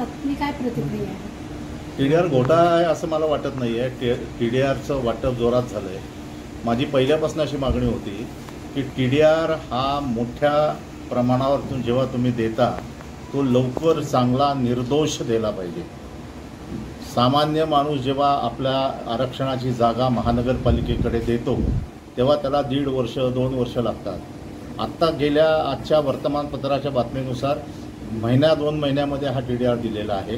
आपली काय प्रतिक्रिया आहे? TDR घोटाळा आहे असं मला वाटत नाही आहे. TDRचं वाटप जोरात झालं आहे. माझी पहिल्यापासून अशी मागणी होती की TDR हा मोठ्या प्रमाणावर जेव्हा तुम्ही देता तो लवकर चांगला निर्दोष दिला पाहिजे. सामान्य माणूस जेव्हा आपल्या आरक्षणाची जागा महानगरपालिकेकडे देतो तेव्हा त्याला 1.5 वर्ष 2 वर्ष लागतात. आत्ता आजच्या वर्तमानपत्राच्या बातमीनुसार 1-2 महिन्यामध्ये हा TDR दिलेला आहे.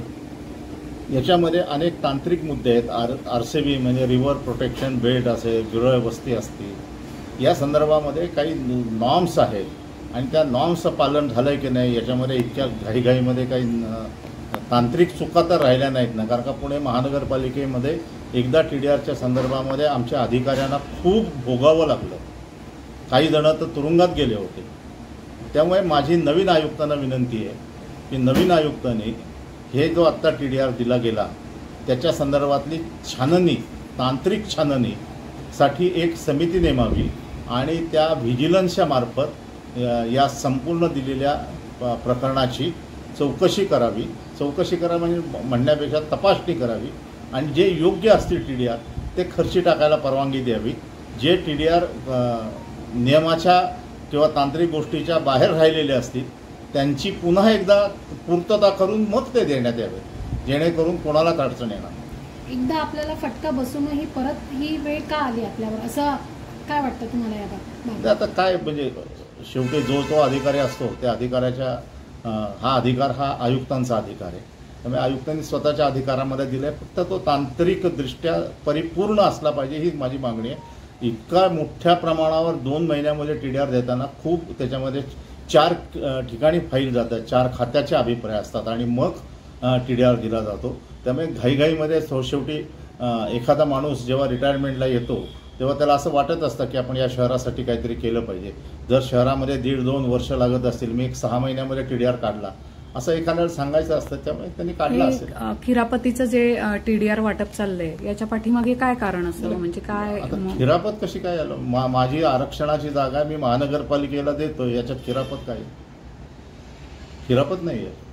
याच्यामध्ये अनेक तांत्रिक मुद्दे आहेत. RCB म्हणजे रिव्हर प्रोटेक्शन बेल्ट असेल, गिरवस्ती असतील, या संदर्भामध्ये काही नॉर्म्स आहेत आणि त्या नॉर्म्सचं पालन झालं आहे की नाही याच्यामध्ये इतक्या घाईघाईमध्ये काही तांत्रिक चुका तर राहिल्या नाहीत ना. कारण का पुणे महानगरपालिकेमध्ये एकदा TDRच्या संदर्भामध्ये आमच्या अधिकाऱ्यांना खूप भोगावं लागलं. काही जणं तर तुरुंगात गेले होते. त्यामुळे माझी नवीन आयुक्तांना विनंती आहे की नवीन आयुक्तांनी हे जो आत्ता TDR दिला गेला त्याच्या संदर्भातली छाननी, तांत्रिक छाननीसाठी एक समिती नेमावी आणि त्या व्हिजिलन्सच्या मार्फत या संपूर्ण दिलेल्या प्रकरणाची चौकशी करावी. चौकशी करा म्हणजे म्हणण्यापेक्षा तपासणी करावी आणि जे योग्य असतील TDR ते खर्ची टाकायला परवानगी द्यावी. जे TDR नियमाच्या किंवा तांत्रिक गोष्टीच्या बाहेर राहिलेले असतील त्यांची पुन्हा एकदा पूर्तता करून मग ते देण्यात यावे, जेणेकरून कोणालाच अडचण येणार. एकदा आपल्याला फटका बसूनही परत ही वेळ का आली आपल्यावर, असं काय वाटतं तुम्हाला याबाबत? आता काय म्हणजे शेवटी जो अधिकारी असतो त्या अधिकाऱ्याच्या हा अधिकार हा आयुक्तांचा अधिकार आहे. त्यामुळे आयुक्तांनी स्वतःच्या अधिकारामध्ये दिलं आहे. फक्त तो तांत्रिकदृष्ट्या परिपूर्ण असला पाहिजे ही माझी मागणी आहे. इतका मोठ्या प्रमाणावर 2 महिन्यामध्ये TDR देताना खूप त्याच्यामध्ये 4 ठिकाणी फाईल जातात, 4 खात्याचे अभिप्राय असतात आणि मग TDR दिला जातो. त्यामुळे घाईघाईमध्ये शेवटी एखादा माणूस जेव्हा रिटायरमेंटला येतो तेव्हा त्याला असं वाटत असतं की आपण या शहरासाठी काहीतरी केलं पाहिजे. जर शहरामध्ये 1.5-2 वर्ष लागत असतील, मी 6 महिन्यामध्ये TDR काढला असं एखाद्याला सांगायचं असतं. त्यामुळे त्यांनी काढलं असेल. खिरापतीचं जे TDR वाटप चाललंय याच्या पाठीमागे काय कारण असेल, म्हणजे काय? खिरापत कशी काय आलं? माझी आरक्षणाची जागा मी महानगरपालिकेला देतो, याच्यात खिरापत काय? खिरापत नाही आहे.